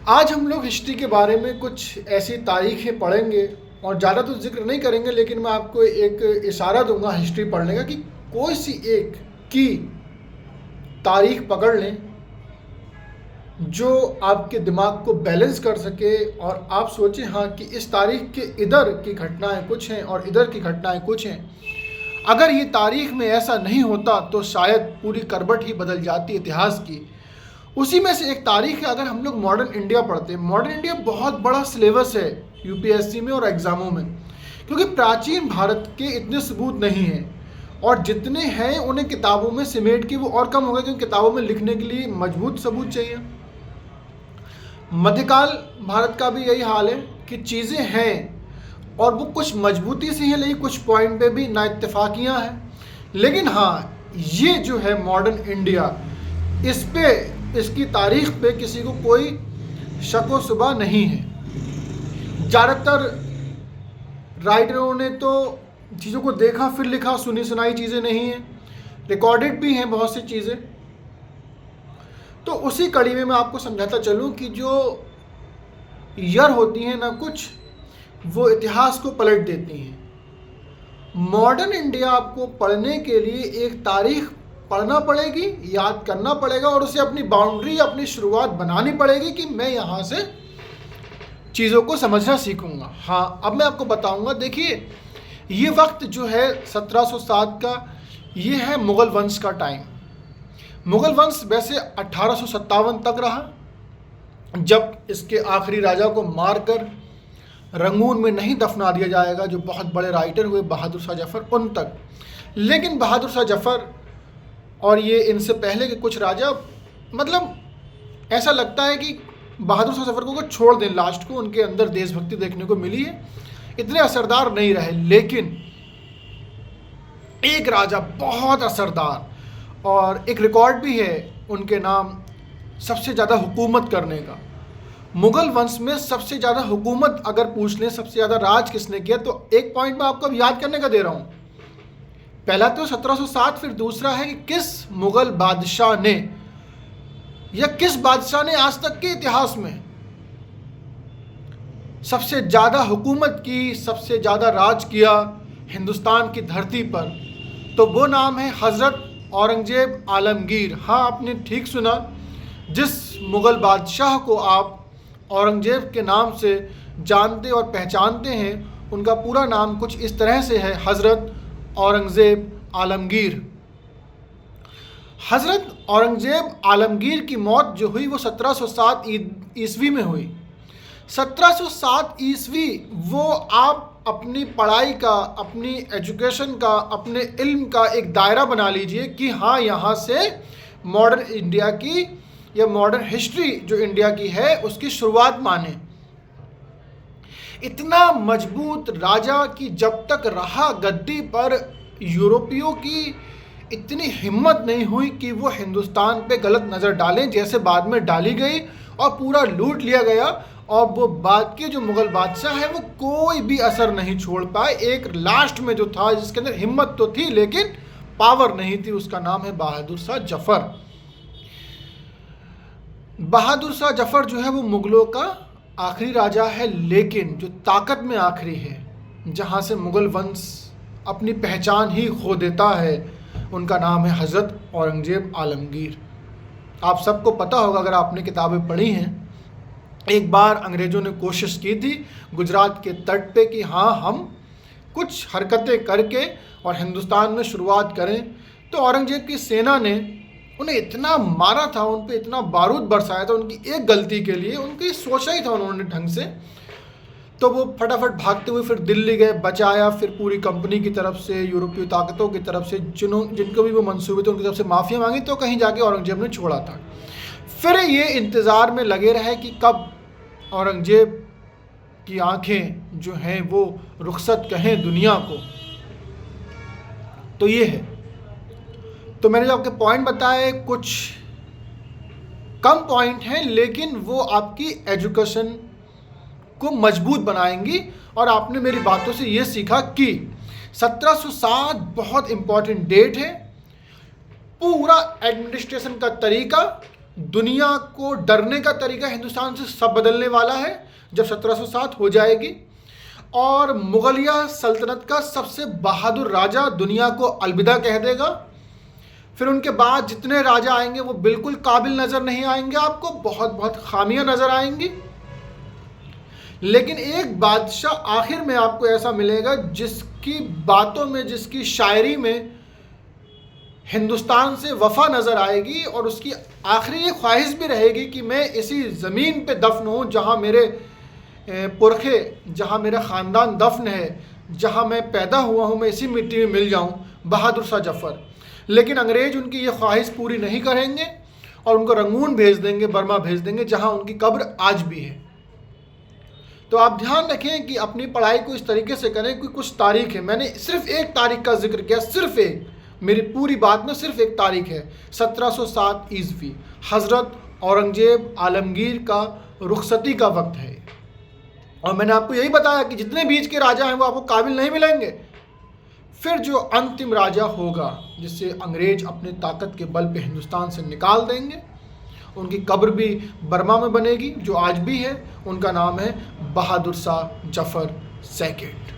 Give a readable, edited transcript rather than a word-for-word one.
आज हम लोग हिस्ट्री के बारे में कुछ ऐसी तारीखें पढ़ेंगे और ज़्यादा तो जिक्र नहीं करेंगे, लेकिन मैं आपको एक इशारा दूंगा हिस्ट्री पढ़ने का कि कोई सी एक की तारीख पकड़ लें जो आपके दिमाग को बैलेंस कर सके और आप सोचें हाँ कि इस तारीख के इधर की घटनाएं कुछ हैं और इधर की घटनाएं कुछ हैं। अगर ये तारीख में ऐसा नहीं होता तो शायद पूरी करवट ही बदल जाती इतिहास की। उसी में से एक तारीख है, अगर हम लोग मॉडर्न इंडिया पढ़ते हैं। मॉडर्न इंडिया बहुत बड़ा सिलेबस है यूपीएससी में और एग्ज़ामों में, क्योंकि प्राचीन भारत के इतने सबूत नहीं हैं और जितने हैं उन्हें किताबों में सिमेट के वो और कम हो गए, क्योंकि किताबों में लिखने के लिए मजबूत सबूत चाहिए। मध्यकाल भारत का भी यही हाल है कि चीज़ें हैं और वो कुछ मजबूती से हैं, लेकिन कुछ पॉइंट पे भी नाइत्तेफाकियाँ हैं। लेकिन हाँ, ये जो है मॉडर्न इंडिया, इस पे, इसकी तारीख पे किसी को कोई शक व शुबा नहीं है। ज़्यादातर राइटरों ने तो चीज़ों को देखा फिर लिखा, सुनी सुनाई चीज़ें नहीं हैं, रिकॉर्डेड भी हैं बहुत सी चीज़ें। तो उसी कड़ी में मैं आपको समझाता चलूँ कि जो ईयर होती हैं ना, कुछ वो इतिहास को पलट देती हैं। मॉडर्न इंडिया आपको पढ़ने के लिए एक तारीख पढ़ना पड़ेगी, याद करना पड़ेगा और उसे अपनी बाउंड्री, अपनी शुरुआत बनानी पड़ेगी कि मैं यहाँ से चीज़ों को समझना सीखूंगा। हाँ, अब मैं आपको बताऊंगा। देखिए, ये वक्त जो है 1707 का, ये है मुग़ल वंश का टाइम। मुग़ल वंश वैसे 1857 तक रहा, जब इसके आखिरी राजा को मारकर रंगून में नहीं दफना दिया जाएगा, जो बहुत बड़े राइटर हुए बहादुर शाह जफ़र, उन तक। लेकिन बहादुर शाह जफ़र और ये इनसे पहले के कुछ राजा, मतलब ऐसा लगता है कि बहादुर शाह जफ़र को छोड़ दें लास्ट को, उनके अंदर देशभक्ति देखने को मिली है, इतने असरदार नहीं रहे। लेकिन एक राजा बहुत असरदार, और एक रिकॉर्ड भी है उनके नाम सबसे ज़्यादा हुकूमत करने का। मुग़ल वंश में सबसे ज़्यादा हुकूमत अगर पूछ लें, सबसे ज़्यादा राज किसने किया, तो एक पॉइंट मैं आपको अब याद करने का दे रहा हूँ। पहला तो 1707, फिर दूसरा है कि किस मुग़ल बादशाह ने, या किस बादशाह ने आज तक के इतिहास में सबसे ज़्यादा हुकूमत की, सबसे ज़्यादा राज किया हिंदुस्तान की धरती पर। तो वो नाम है हज़रत औरंगज़ेब आलमगीर। हाँ, आपने ठीक सुना, जिस मुग़ल बादशाह को आप औरंगज़ेब के नाम से जानते और पहचानते हैं, उनका पूरा नाम कुछ इस तरह से है, हज़रत औरंगज़ेब आलमगीर। हज़रत औरंगज़ेब आलमगीर की मौत जो हुई वो 1707 ईस्वी में हुई। 1707 ईस्वी, वो आप अपनी पढ़ाई का, अपनी एजुकेशन का, अपने इल्म का एक दायरा बना लीजिए कि हाँ, यहाँ से मॉडर्न इंडिया की या मॉडर्न हिस्ट्री जो इंडिया की है उसकी शुरुआत माने। इतना मजबूत राजा कि जब तक रहा गद्दी पर, यूरोपियों की इतनी हिम्मत नहीं हुई कि वो हिंदुस्तान पे गलत नज़र डालें, जैसे बाद में डाली गई और पूरा लूट लिया गया। और वो बाद के जो मुग़ल बादशाह हैं वो कोई भी असर नहीं छोड़ पाए। एक लास्ट में जो था जिसके अंदर हिम्मत तो थी लेकिन पावर नहीं थी, उसका नाम है बहादुर शाह जफ़र। बहादुर शाह जफ़र जो है वो मुग़लों का आखिरी राजा है, लेकिन जो ताकत में आखिरी है, जहाँ से मुग़ल वंश अपनी पहचान ही खो देता है, उनका नाम है हज़रत औरंगज़ेब आलमगीर। आप सबको पता होगा अगर आपने किताबें पढ़ी हैं, एक बार अंग्रेज़ों ने कोशिश की थी गुजरात के तट पे कि हाँ, हम कुछ हरकतें करके और हिंदुस्तान में शुरुआत करें। तो औरंगज़ेब की सेना ने उन्हें इतना मारा था, उन पे इतना बारूद बरसाया था उनकी एक गलती के लिए, उनकी सोचा ही था उन्होंने ढंग से। तो वो फटाफट भागते हुए फिर दिल्ली गए, बचाया। फिर पूरी कंपनी की तरफ से, यूरोपीय ताकतों की तरफ से, जिनको भी वो मंसूबे थे उनकी तरफ से माफ़िया मांगी, तो कहीं जाके औरंगज़ेब ने छोड़ा था। फिर ये इंतज़ार में लगे रहे कि कब औरंगज़ेब की आंखें जो हैं वो रुखसत कहें दुनिया को। तो ये है, तो मैंने जो आपके पॉइंट बताए कुछ कम पॉइंट हैं, लेकिन वो आपकी एजुकेशन को मजबूत बनाएंगी। और आपने मेरी बातों से ये सीखा कि 1707 बहुत इम्पॉर्टेंट डेट है। पूरा एडमिनिस्ट्रेशन का तरीका, दुनिया को डरने का तरीका हिंदुस्तान से सब बदलने वाला है जब 1707 हो जाएगी, और मुगलिया सल्तनत का सबसे बहादुर राजा दुनिया को अलविदा कह देगा। फिर उनके बाद जितने राजा आएंगे वो बिल्कुल काबिल नज़र नहीं आएंगे, आपको बहुत बहुत खामियां नज़र आएंगी। लेकिन एक बादशाह आखिर में आपको ऐसा मिलेगा जिसकी बातों में, जिसकी शायरी में हिंदुस्तान से वफा नज़र आएगी, और उसकी आखिरी ये ख्वाहिश भी रहेगी कि मैं इसी ज़मीन पे दफन हूँ जहाँ मेरे पुरखे, जहाँ मेरा ख़ानदान दफन है, जहाँ मैं पैदा हुआ हूँ, मैं इसी मिट्टी में मिल जाऊँ, बहादुर शाह जफ़र। लेकिन अंग्रेज़ उनकी ये ख्वाहिश पूरी नहीं करेंगे और उनको रंगून भेज देंगे, बर्मा भेज देंगे, जहाँ उनकी कब्र आज भी है। तो आप ध्यान रखें कि अपनी पढ़ाई को इस तरीके से करें कि कुछ तारीख है, मैंने सिर्फ एक तारीख का जिक्र किया, सिर्फ एक, मेरी पूरी बात में सिर्फ एक तारीख है, 1707 ईस्वी, हज़रत औरंगजेब आलमगीर का रुखसती का वक्त है। और मैंने आपको यही बताया कि जितने बीच के राजा हैं वो आपको काबिल नहीं मिलेंगे। फिर जो अंतिम राजा होगा जिससे अंग्रेज अपनी ताकत के बल पे हिंदुस्तान से निकाल देंगे, उनकी कब्र भी बर्मा में बनेगी जो आज भी है, उनका नाम है बहादुर शाह जफ़र सेकंड।